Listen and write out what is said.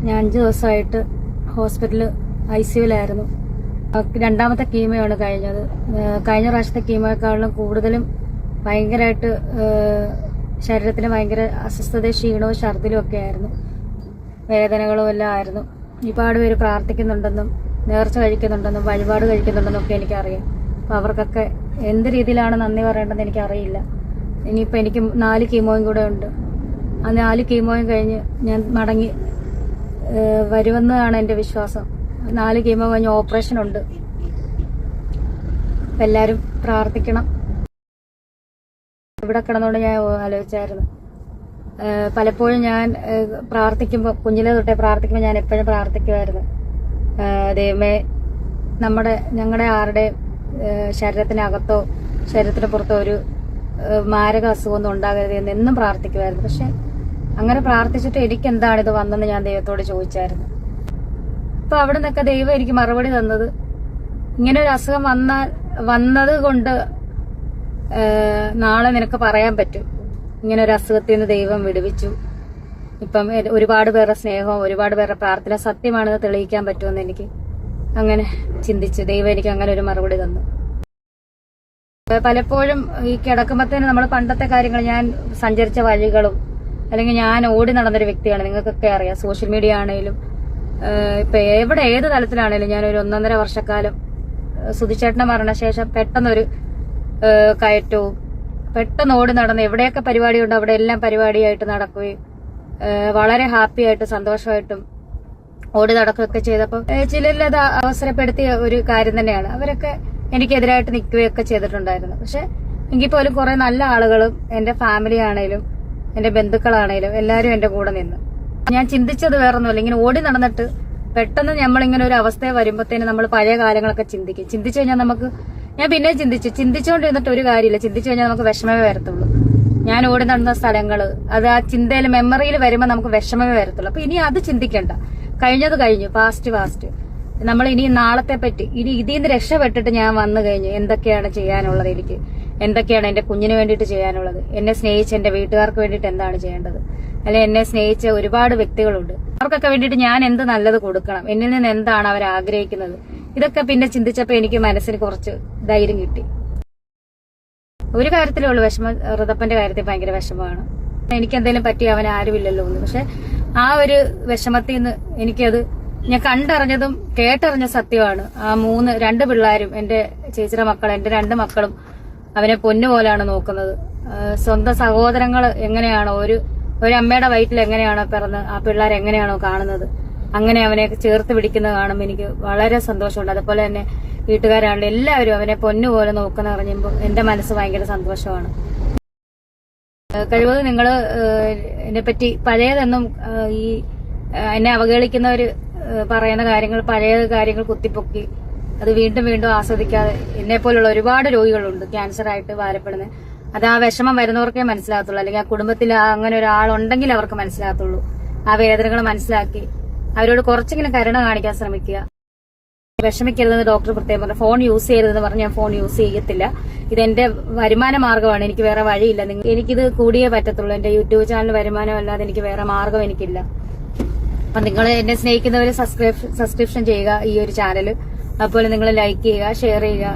ഞാൻ 5 ദിവസമായിട്ട് ഹോസ്പിറ്റലിൽ ICUവിലായിരുന്നു. രണ്ടാമത്തെ കീമോയാണ് കഴിഞ്ഞത്. കഴിഞ്ഞ പ്രാവശ്യത്തെ കീമോയെക്കാളും കൂടുതലും ഭയങ്കരമായിട്ട് ശരീരത്തിന് ഭയങ്കര അസ്വസ്ഥത, ക്ഷീണവും ഛർദിലും ഒക്കെ ആയിരുന്നു. വേദനകളും എല്ലാം ആയിരുന്നു. ഒരുപാട് പേര് പ്രാർത്ഥിക്കുന്നുണ്ടെന്നും നേർച്ച കഴിക്കുന്നുണ്ടെന്നും വഴിപാട് കഴിക്കുന്നുണ്ടെന്നും ഒക്കെ എനിക്കറിയാം. അപ്പോൾ അവർക്കൊക്കെ എന്ത് രീതിയിലാണ് നന്ദി പറയേണ്ടതെന്ന് എനിക്കറിയില്ല. ഇനിയിപ്പോൾ എനിക്ക് 4 കീമോയും കൂടെ ഉണ്ട്. ആ 4 കീമോയും കഴിഞ്ഞ് ഞാൻ മടങ്ങി വരുമെന്നാണ് എൻ്റെ വിശ്വാസം. 4 കീമോ കഴിഞ്ഞ് ഓപ്പറേഷൻ ഉണ്ട്. അപ്പം എല്ലാവരും പ്രാർത്ഥിക്കണം. ഇവിടെ കിടന്നുകൊണ്ട് ഞാൻ ആലോചിച്ചായിരുന്നു, പലപ്പോഴും ഞാൻ പ്രാർത്ഥിക്കുമ്പോൾ, കുഞ്ഞിലെ തൊട്ടേ പ്രാർത്ഥിക്കുമ്പോൾ ഞാൻ എപ്പോഴും പ്രാർത്ഥിക്കുമായിരുന്നു, ദൈവമേ ഞങ്ങളുടെ ആരുടെ ശരീരത്തിനകത്തോ ശരീരത്തിന് പുറത്തോ ഒരു മാരക അസുഖമൊന്നും ഉണ്ടാകരുത് എന്ന് എന്നും പ്രാർത്ഥിക്കുമായിരുന്നു. പക്ഷെ അങ്ങനെ പ്രാർത്ഥിച്ചിട്ട് എനിക്ക് എന്താണ് ഇത് വന്നെന്ന് ഞാൻ ദൈവത്തോട് ചോദിച്ചായിരുന്നു. അപ്പൊ അവിടെ നിന്നൊക്കെ ദൈവം എനിക്ക് മറുപടി തന്നത്, ഇങ്ങനെ ഒരു അസുഖം വന്നത് കൊണ്ട് നാളെ നിനക്ക് പറയാൻ പറ്റും, ഇങ്ങനെ ഒരു അസുഖത്തിൽ നിന്ന് ദൈവം വിടുവിച്ചു. ഇപ്പം ഒരുപാട് പേരുടെ സ്നേഹവും ഒരുപാട് പേരുടെ പ്രാർത്ഥന സത്യമാണെന്ന് തെളിയിക്കാൻ പറ്റുമെന്ന് എനിക്ക് അങ്ങനെ ചിന്തിച്ചു. ദൈവം എനിക്ക് അങ്ങനെ ഒരു മറുപടി തന്നു. പലപ്പോഴും ഈ കിടക്കുമ്പോഴത്തേന് നമ്മൾ പണ്ടത്തെ കാര്യങ്ങൾ, ഞാൻ സഞ്ചരിച്ച വഴികളും, അല്ലെങ്കിൽ ഞാൻ ഓടി നടന്നൊരു വ്യക്തിയാണ്, നിങ്ങൾക്കൊക്കെ അറിയാം. സോഷ്യൽ മീഡിയ ആണെങ്കിലും ഇപ്പൊ ഏത് തലത്തിലാണേലും ഞാനൊരു 1.5 വർഷക്കാലം സുധിച്ചേട്ടന്റെ മരണശേഷം പെട്ടെന്നൊരു കയറ്റവും, പെട്ടെന്ന് ഓടി നടന്ന് എവിടെയൊക്കെ പരിപാടിയുണ്ടോ അവിടെ എല്ലാം പരിപാടിയായിട്ട് നടക്കുകയും വളരെ ഹാപ്പി ആയിട്ട് സന്തോഷമായിട്ടും ഓടി നടക്കുകയൊക്കെ ചെയ്തപ്പോൾ ചിലരിൽ അത് അവസരപ്പെടുത്തിയ ഒരു കാര്യം തന്നെയാണ്. അവരൊക്കെ എനിക്കെതിരായിട്ട് നിൽക്കുകയൊക്കെ ചെയ്തിട്ടുണ്ടായിരുന്നു. പക്ഷെ എങ്കിൽ പോലും കുറെ നല്ല ആളുകളും എന്റെ ഫാമിലി ആണേലും എന്റെ ബന്ധുക്കളാണേലും എല്ലാവരും എന്റെ കൂടെ നിന്ന്. ഞാൻ ചിന്തിച്ചത് വേറൊന്നുമില്ല, ഇങ്ങനെ ഓടി നടന്നിട്ട് പെട്ടെന്ന് നമ്മളിങ്ങനെ ഒരു അവസ്ഥയെ വരുമ്പോഴത്തേന് നമ്മൾ പഴയ കാലങ്ങളൊക്കെ ചിന്തിച്ചു കഴിഞ്ഞാൽ ഞാൻ പിന്നെ ചിന്തിച്ചുകൊണ്ടിരുന്നിട്ട് ഒരു കാര്യമില്ല. ചിന്തിച്ചു കഴിഞ്ഞാൽ നമുക്ക് വിഷമമേ വരത്തുള്ളൂ. ഞാൻ ഓടി നടന്ന സ്ഥലങ്ങള് അത് ആ ചിന്തയിൽ മെമ്മറിയിൽ വരുമ്പോൾ നമുക്ക് വിഷമമേ വരത്തുള്ളൂ. അപ്പൊ ഇനി അത് ചിന്തിക്കണ്ട, കഴിഞ്ഞത് കഴിഞ്ഞു, പാസ്റ്റ്. നമ്മൾ ഇനി നാളത്തെ പറ്റി, ഇനി ഇതിൽ നിന്ന് രക്ഷപ്പെട്ടിട്ട് ഞാൻ വന്നു കഴിഞ്ഞു, എന്തൊക്കെയാണ് ചെയ്യാനുള്ളത്, എനിക്ക് എന്തൊക്കെയാണ് എന്റെ കുഞ്ഞിന് വേണ്ടിയിട്ട് ചെയ്യാനുള്ളത്, എന്നെ സ്നേഹിച്ച് എന്റെ വീട്ടുകാർക്ക് വേണ്ടിയിട്ട് എന്താണ് ചെയ്യേണ്ടത്, അല്ലെ എന്നെ സ്നേഹിച്ച ഒരുപാട് വ്യക്തികളുണ്ട്, അവർക്കൊക്കെ വേണ്ടിയിട്ട് ഞാൻ എന്ത് നല്ലത് കൊടുക്കണം, എന്നിൽ നിന്ന് എന്താണ് അവർ ആഗ്രഹിക്കുന്നത്, ഇതൊക്കെ പിന്നെ ചിന്തിച്ചപ്പോ എനിക്ക് മനസ്സിന് കുറച്ച് ധൈര്യം കിട്ടി. ഒരു കാര്യത്തിലേ ഉള്ളൂ വിഷമം, ഋതപ്പന്റെ കാര്യത്തിൽ ഭയങ്കര വിഷമമാണ്. എനിക്ക് എന്തെങ്കിലും പറ്റി അവൻ ആരുമില്ലല്ലോ എന്ന്. പക്ഷെ ആ ഒരു വിഷമത്തിൽ നിന്ന് എനിക്കത് ഞാൻ കണ്ടറിഞ്ഞതും കേട്ടറിഞ്ഞ സത്യമാണ്. ആ 2 പിള്ളേരും, എന്റെ ചേച്ചിയുടെ മക്കൾ, എന്റെ 2 മക്കളും അവനെ പൊന്നുപോലാണ് നോക്കുന്നത്. സ്വന്തം സഹോദരങ്ങൾ എങ്ങനെയാണോ ഒരു അമ്മയുടെ വയറ്റിൽ എങ്ങനെയാണോ പിറന്ന് ആ പിള്ളേർ എങ്ങനെയാണോ കാണുന്നത്, അങ്ങനെ അവനെ ചേർത്ത് പിടിക്കുന്നത് കാണുമ്പോൾ എനിക്ക് വളരെ സന്തോഷമുണ്ട്. അതുപോലെ തന്നെ വീട്ടുകാരാണ് എല്ലാവരും അവനെ പൊന്നുപോലെ നോക്കുന്ന അറിഞ്ഞുമ്പോൾ എന്റെ മനസ്സ് ഭയങ്കര സന്തോഷമാണ്. കഴിവത് നിങ്ങള് എന്നെ പറ്റി പഴയതെന്നും ഈ എന്നെ അവഹേളിക്കുന്നവര് പറയുന്ന കാര്യങ്ങൾ, പഴയ കാര്യങ്ങൾ കുത്തിപ്പൊക്കി അത് വീണ്ടും ആസ്വദിക്കാതെ, എന്നെ പോലുള്ള ഒരുപാട് രോഗികളുണ്ട് ക്യാൻസറായിട്ട് ഭാരപ്പെടുന്നത്. അത് ആ വിഷമം വരുന്നവർക്കേ മനസ്സിലാകത്തുള്ളൂ, അല്ലെങ്കിൽ ആ കുടുംബത്തിൽ അങ്ങനെ ഒരാളുണ്ടെങ്കിൽ അവർക്ക് മനസ്സിലാകത്തുള്ളൂ. ആ വേദനകൾ മനസ്സിലാക്കി അവരോട് കുറച്ചെങ്കിലും കരുണ കാണിക്കാൻ ശ്രമിക്കുക. വിഷമിക്കരുതെന്ന് ഡോക്ടർ പ്രത്യേകം പറഞ്ഞു. ഫോൺ യൂസ് ചെയ്യരുതെന്ന് പറഞ്ഞ് ഞാൻ ഫോൺ യൂസ് ചെയ്യത്തില്ല. ഇതെന്റെ വരുമാന മാർഗ്ഗമാണ്, എനിക്ക് വേറെ വഴിയില്ല. എനിക്കിത് കൂടിയേ പറ്റത്തുള്ളൂ. എന്റെ യൂട്യൂബ് ചാനൽ വരുമാനം അല്ലാതെ എനിക്ക് വേറെ മാർഗ്ഗം എനിക്കില്ല. അപ്പൊ നിങ്ങൾ എന്നെ സ്നേഹിക്കുന്നവര് സബ്സ്ക്രിപ്ഷൻ ചെയ്യുക ഈ ഒരു ചാനൽ. അതുപോലെ നിങ്ങൾ ലൈക്ക് ചെയ്യുക, ഷെയർ ചെയ്യുക.